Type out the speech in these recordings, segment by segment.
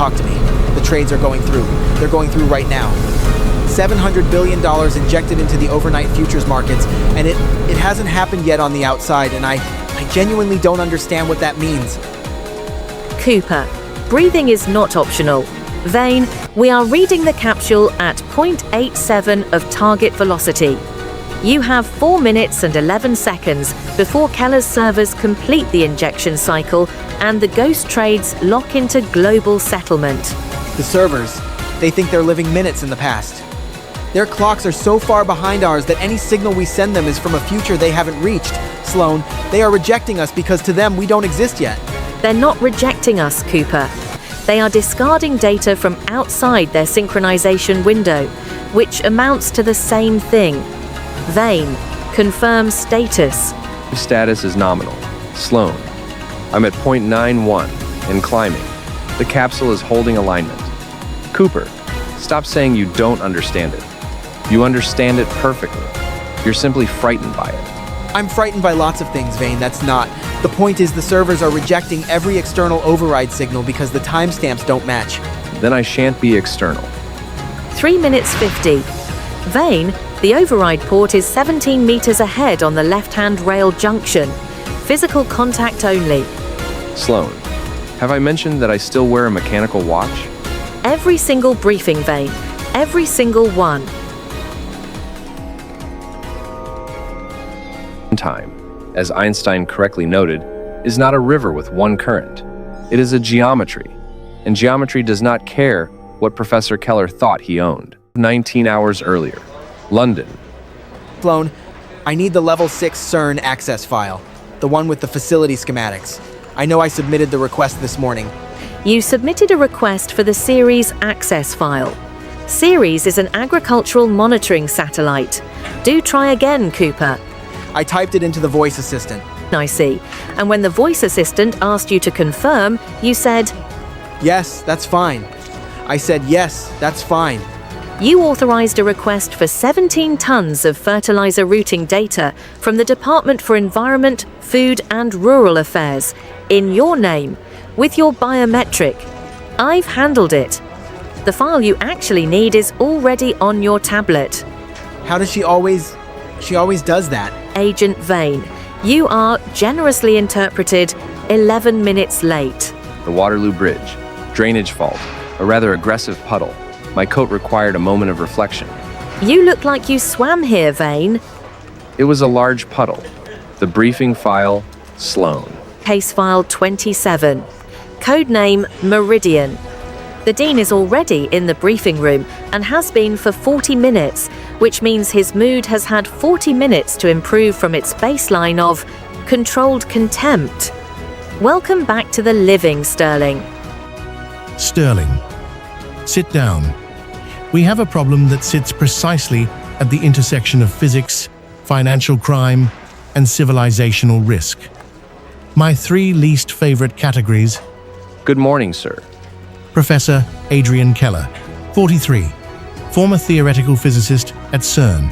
talk to me. The trades are going through. They're going through right now. $700 billion injected into the overnight futures markets, and it hasn't happened yet on the outside, and I genuinely don't understand what that means. Cooper, breathing is not optional. Vane, we are reading the capsule at 0.87 of target velocity. You have 4 minutes and 11 seconds before Keller's servers complete the injection cycle and the ghost trades lock into global settlement. The servers, they think they're living minutes in the past. Their clocks are so far behind ours that any signal we send them is from a future they haven't reached. Sloan, they are rejecting us because to them we don't exist yet. They're not rejecting us, Cooper. They are discarding data from outside their synchronization window, which amounts to the same thing. Vane, confirm status. Status is nominal. Sloan, I'm at 0.91 and climbing. The capsule is holding alignment. Cooper, stop saying you don't understand it. You understand it perfectly. You're simply frightened by it. I'm frightened by lots of things, Vane, that's not. The point is the servers are rejecting every external override signal because the timestamps don't match. Then I shan't be external. 3 minutes 50. Vane, the override port is 17 meters ahead on the left-hand rail junction. Physical contact only. Sloan, have I mentioned that I still wear a mechanical watch? Every single briefing, Vane. Every single one. Time, as Einstein correctly noted, is not a river with one current. It is a geometry, and geometry does not care what Professor Keller thought he owned. 19 hours earlier, London. Sloan, I need the level 6 CERN access file, the one with the facility schematics. I know I submitted the request this morning. You submitted a request for the Ceres access file. Ceres is an agricultural monitoring satellite. Do try again, Cooper. I typed it into the voice assistant. I see. And when the voice assistant asked you to confirm, you said, Yes, that's fine. I said, yes, that's fine. You authorized a request for 17 tons of fertilizer routing data from the Department for Environment, Food and Rural Affairs in your name, with your biometric. I've handled it. The file you actually need is already on your tablet. How does she always does that? Agent Vane, you are generously interpreted 11 minutes late. The Waterloo Bridge, drainage fault, a rather aggressive puddle. My coat required a moment of reflection. You look like you swam here, Vane. It was a large puddle. The briefing file, Sloan. Case file 27. Codename Meridian. The Dean is already in the briefing room and has been for 40 minutes, which means his mood has had 40 minutes to improve from its baseline of controlled contempt. Welcome back to the living, Sterling. Sterling, sit down. We have a problem that sits precisely at the intersection of physics, financial crime, and civilizational risk. My 3 least favorite categories. Good morning, sir. Professor Adrian Keller, 43, former theoretical physicist at CERN.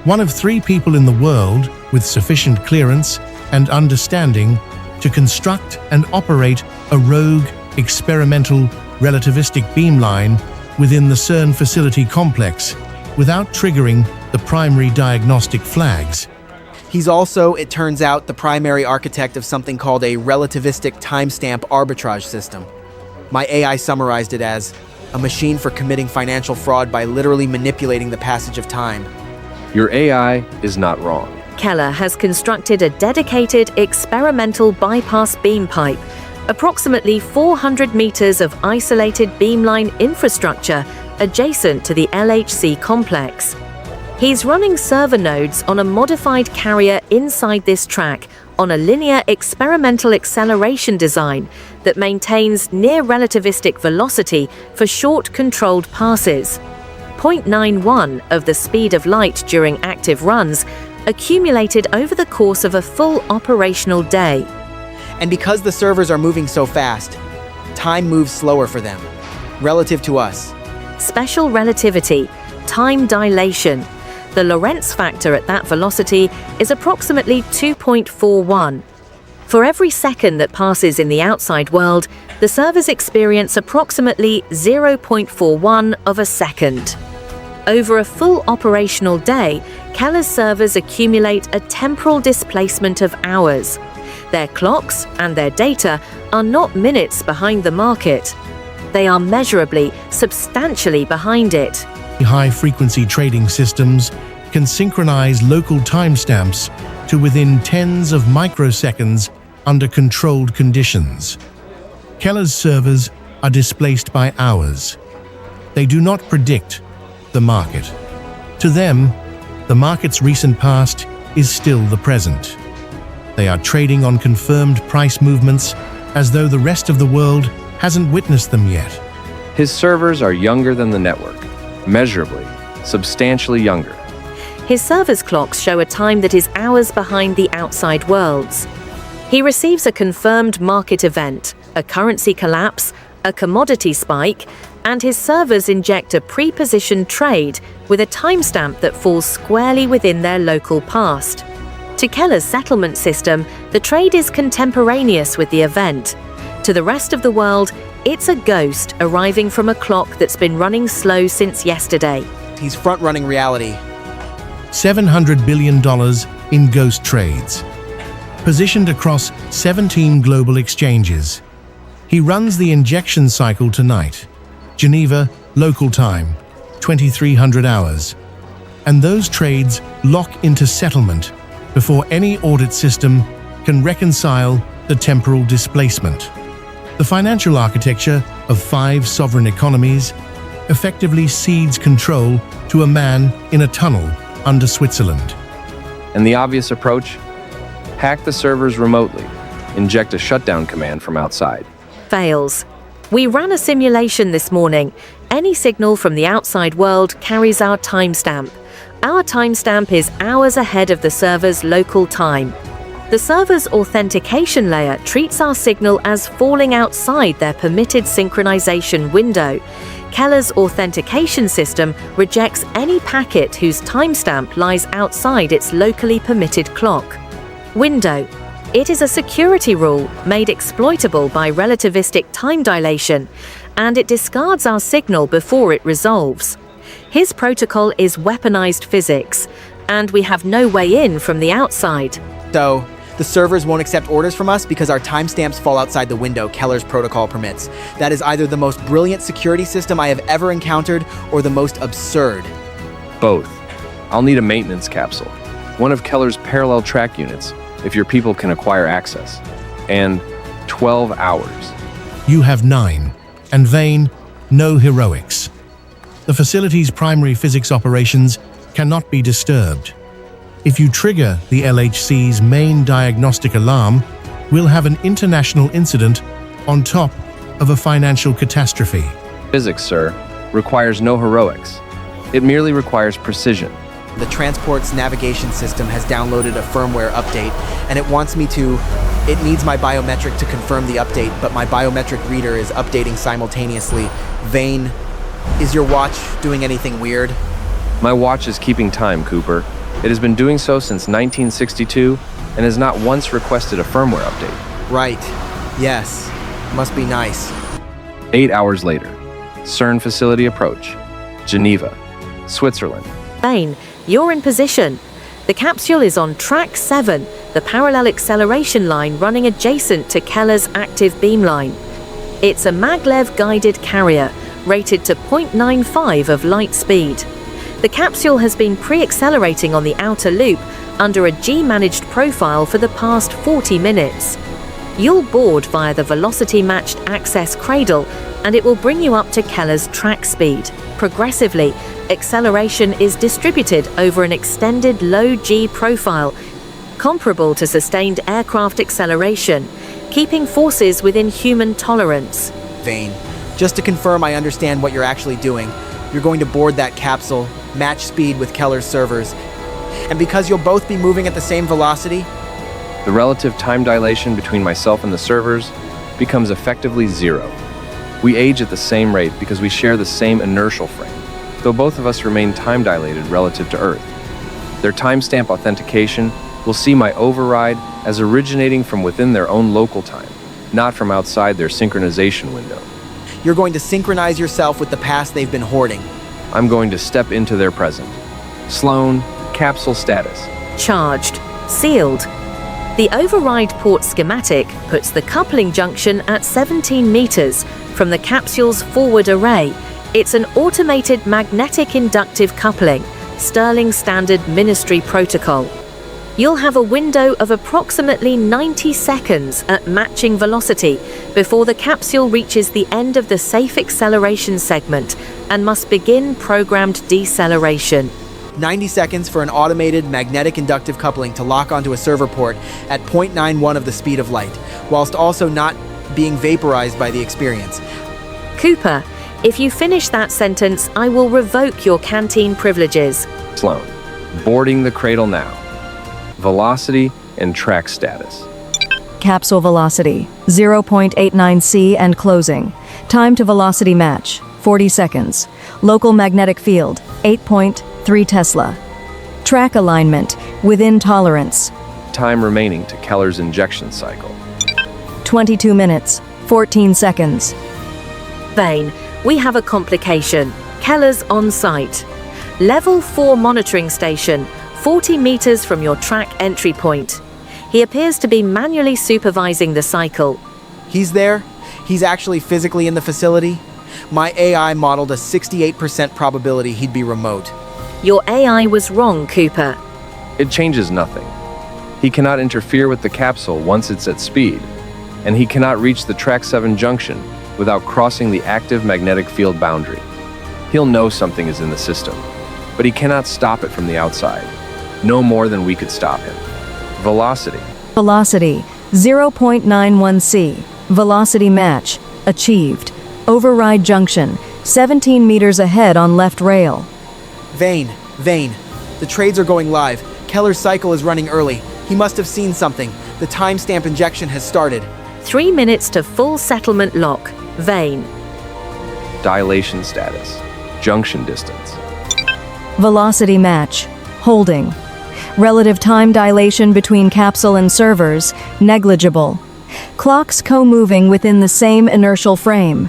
One of 3 people in the world with sufficient clearance and understanding to construct and operate a rogue, experimental, relativistic beamline within the CERN facility complex without triggering the primary diagnostic flags. He's also, it turns out, the primary architect of something called a relativistic timestamp arbitrage system. My AI summarized it as a machine for committing financial fraud by literally manipulating the passage of time. Your AI is not wrong. Keller has constructed a dedicated experimental bypass beam pipe, approximately 400 meters of isolated beamline infrastructure adjacent to the LHC complex. He's running server nodes on a modified carrier inside this track on a linear experimental acceleration design that maintains near relativistic velocity for short controlled passes. 0.91 of the speed of light during active runs accumulated over the course of a full operational day. And because the servers are moving so fast, time moves slower for them, relative to us. Special relativity, time dilation. The Lorentz factor at that velocity is approximately 2.41. For every second that passes in the outside world, the servers experience approximately 0.41 of a second. Over a full operational day, Keller's servers accumulate a temporal displacement of hours. Their clocks and their data are not minutes behind the market. They are measurably, substantially behind it. High-frequency trading systems can synchronize local timestamps to within tens of microseconds under controlled conditions. Keller's servers are displaced by hours. They do not predict the market. To them, the market's recent past is still the present. They are trading on confirmed price movements as though the rest of the world hasn't witnessed them yet. His servers are younger than the network, measurably, substantially younger. His server's clocks show a time that is hours behind the outside world's. He receives a confirmed market event, a currency collapse, a commodity spike, and his servers inject a pre-positioned trade with a timestamp that falls squarely within their local past. To Keller's settlement system, the trade is contemporaneous with the event. To the rest of the world, it's a ghost arriving from a clock that's been running slow since yesterday. He's front-running reality. $700 billion in ghost trades, positioned across 17 global exchanges. He runs the injection cycle tonight, Geneva, local time, 2300 hours. And those trades lock into settlement before any audit system can reconcile the temporal displacement. The financial architecture of 5 sovereign economies effectively cedes control to a man in a tunnel under Switzerland. And the obvious approach? Hack the servers remotely, inject a shutdown command from outside. Fails. We ran a simulation this morning. Any signal from the outside world carries our timestamp. Our timestamp is hours ahead of the server's local time. The server's authentication layer treats our signal as falling outside their permitted synchronization window. Keller's authentication system rejects any packet whose timestamp lies outside its locally permitted clock window. It is a security rule made exploitable by relativistic time dilation, and it discards our signal before it resolves. His protocol is weaponized physics, and we have no way in from the outside. So, the servers won't accept orders from us because our timestamps fall outside the window Keller's protocol permits. That is either the most brilliant security system I have ever encountered or the most absurd. Both. I'll need a maintenance capsule, one of Keller's parallel track units, if your people can acquire access. And 12 hours. You have 9, and Vane, no heroics. The facility's primary physics operations cannot be disturbed. If you trigger the LHC's main diagnostic alarm, we'll have an international incident on top of a financial catastrophe. Physics, sir, requires no heroics. It merely requires precision. The transport's navigation system has downloaded a firmware update, and it needs my biometric to confirm the update, but my biometric reader is updating simultaneously. Vane, is your watch doing anything weird? My watch is keeping time, Cooper. It has been doing so since 1962 and has not once requested a firmware update. Right. Yes. Must be nice. 8 hours later, CERN facility approach, Geneva, Switzerland. Vane, you're in position. The capsule is on track 7, the parallel acceleration line running adjacent to Keller's active beamline. It's a maglev-guided carrier, rated to 0.95 of light speed. The capsule has been pre-accelerating on the outer loop under a G-managed profile for the past 40 minutes. You'll board via the velocity-matched access cradle, and it will bring you up to Keller's track speed. Progressively, acceleration is distributed over an extended low G profile, comparable to sustained aircraft acceleration, keeping forces within human tolerance. Vane, just to confirm I understand what you're actually doing, you're going to board that capsule, match speed with Keller's servers, and because you'll both be moving at the same velocity, The relative time dilation between myself and the servers becomes effectively 0. We age at the same rate because we share the same inertial frame, though both of us remain time dilated relative to Earth. Their timestamp authentication will see my override as originating from within their own local time, not from outside their synchronization window. You're going to synchronize yourself with the past they've been hoarding. I'm going to step into their present. Sloan, capsule status. Charged. Sealed. The override port schematic puts the coupling junction at 17 meters from the capsule's forward array. It's an automated magnetic inductive coupling, Sterling Standard Ministry Protocol. You'll have a window of approximately 90 seconds at matching velocity before the capsule reaches the end of the safe acceleration segment and must begin programmed deceleration. 90 seconds for an automated magnetic inductive coupling to lock onto a server port at 0.91 of the speed of light, whilst also not being vaporized by the experience. Cooper, if you finish that sentence, I will revoke your canteen privileges. Sloan, boarding the cradle now. Velocity and track status. Capsule velocity 0.89 c and closing. Time to velocity match 40 seconds. Local magnetic field 8.3 Tesla. Track alignment within tolerance. Time remaining to Keller's injection cycle. 22 minutes 14 seconds. Vane, we have a complication. Keller's on site. Level 4 monitoring station, 40 meters from your track entry point. He appears to be manually supervising the cycle. He's there? He's actually physically in the facility? My AI modeled a 68% probability he'd be remote. Your AI was wrong, Cooper. It changes nothing. He cannot interfere with the capsule once it's at speed, and he cannot reach the Track 7 junction without crossing the active magnetic field boundary. He'll know something is in the system, but he cannot stop it from the outside, no more than we could stop him. Velocity. Velocity 0.91 c. Velocity match achieved. Override junction 17 meters ahead on left rail. Vane. The trades are going live. Keller's cycle is running early. He must have seen something. The timestamp injection has started. 3 minutes to full settlement lock. Vane. Dilation status. Junction distance. Velocity match holding. Relative time dilation between capsule and servers negligible. Clocks co-moving within the same inertial frame.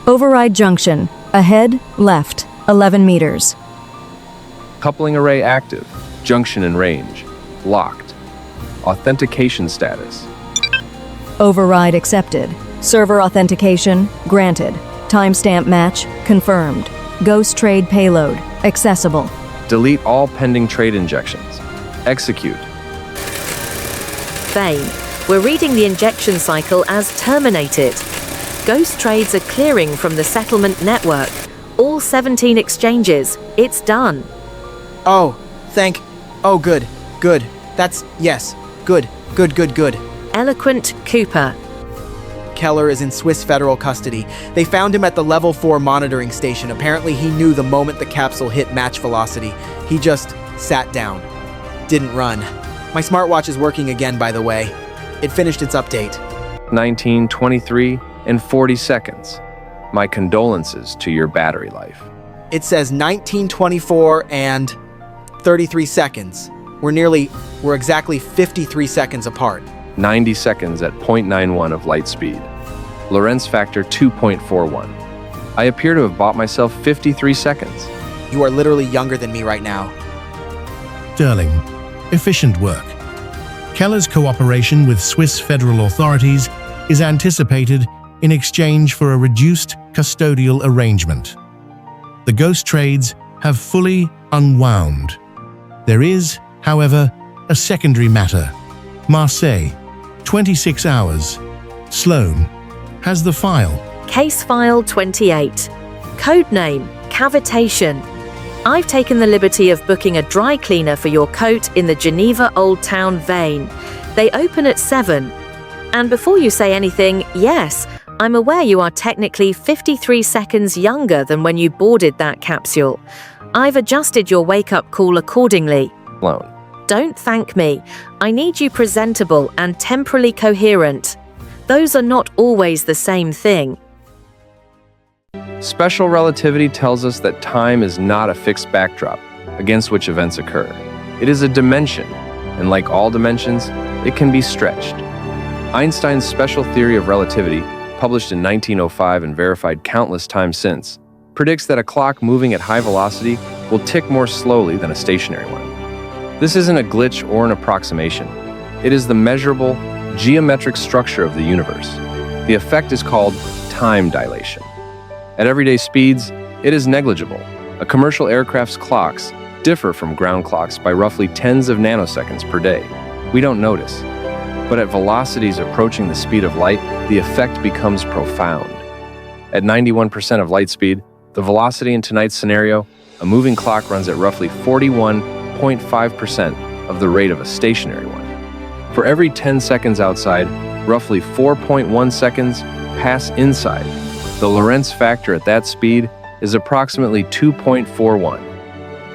Override junction ahead left 11 meters. Coupling array active. Junction in range. Locked. Authentication status. Override accepted. Server authentication granted. Timestamp match confirmed. Ghost trade payload accessible. Delete all pending trade injections. Execute. Vane, we're reading the injection cycle as terminated. Ghost trades are clearing from the settlement network. All 17 exchanges. It's done. Oh, good. That's, yes, good. Eloquent Cooper. Keller is in Swiss federal custody. They found him at the level 4 monitoring station. Apparently he knew the moment the capsule hit match velocity. He just sat down. Didn't run. My smartwatch is working again, by the way. It finished its update. 19, 23, and 40 seconds. My condolences to your battery life. It says 1924 and 33 seconds. We're exactly 53 seconds apart. 90 seconds at 0.91 of light speed. Lorentz factor 2.41. I appear to have bought myself 53 seconds. You are literally younger than me right now. Sterling, efficient work. Keller's cooperation with Swiss federal authorities is anticipated in exchange for a reduced custodial arrangement. The ghost trades have fully unwound. There is, however, a secondary matter. Marseille, 26 hours. Sloan has the file. Case file 28. Codename Cavitation. I've taken the liberty of booking a dry cleaner for your coat in the Geneva Old Town Vane. They open at 7. And before you say anything, yes, I'm aware you are technically 53 seconds younger than when you boarded that capsule. I've adjusted your wake-up call accordingly. Sloan. Don't thank me. I need you presentable and temporally coherent. Those are not always the same thing. Special relativity tells us that time is not a fixed backdrop against which events occur. It is a dimension, and like all dimensions, it can be stretched. Einstein's special theory of relativity, published in 1905 and verified countless times since, predicts that a clock moving at high velocity will tick more slowly than a stationary one. This isn't a glitch or an approximation. It is the measurable, geometric structure of the universe. The effect is called time dilation. At everyday speeds, it is negligible. A commercial aircraft's clocks differ from ground clocks by roughly tens of nanoseconds per day. We don't notice. But at velocities approaching the speed of light, the effect becomes profound. At 91% of light speed, the velocity in tonight's scenario, a moving clock runs at roughly 41.5% of the rate of a stationary one. For every 10 seconds outside, roughly 4.1 seconds pass inside. The Lorentz factor at that speed is approximately 2.41.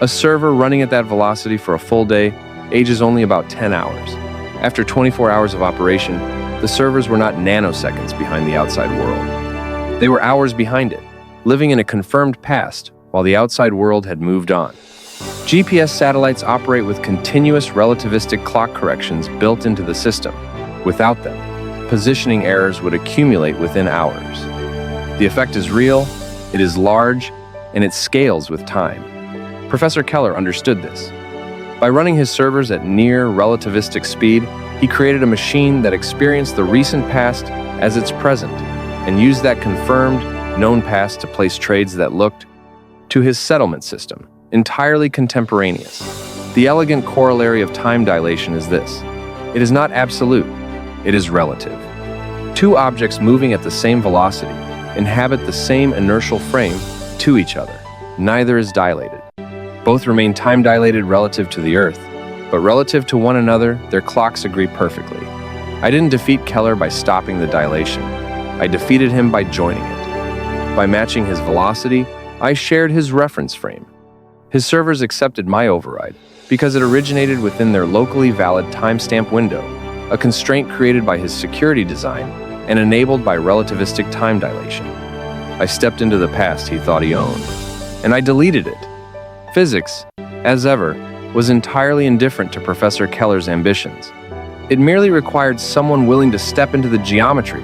A server running at that velocity for a full day ages only about 10 hours. After 24 hours of operation, the servers were not nanoseconds behind the outside world. They were hours behind it, living in a confirmed past while the outside world had moved on. GPS satellites operate with continuous relativistic clock corrections built into the system. Without them, positioning errors would accumulate within hours. The effect is real, it is large, and it scales with time. Professor Keller understood this. By running his servers at near relativistic speed, he created a machine that experienced the recent past as its present and used that confirmed, known past to place trades that looked to his settlement system, entirely contemporaneous. The elegant corollary of time dilation is this. It is not absolute, it is relative. Two objects moving at the same velocity inhabit the same inertial frame to each other. Neither is dilated. Both remain time-dilated relative to the Earth, but relative to one another, their clocks agree perfectly. I didn't defeat Keller by stopping the dilation. I defeated him by joining it. By matching his velocity, I shared his reference frame. His servers accepted my override because it originated within their locally valid timestamp window, a constraint created by his security design and enabled by relativistic time dilation. I stepped into the past he thought he owned, and I deleted it. Physics, as ever, was entirely indifferent to Professor Keller's ambitions. It merely required someone willing to step into the geometry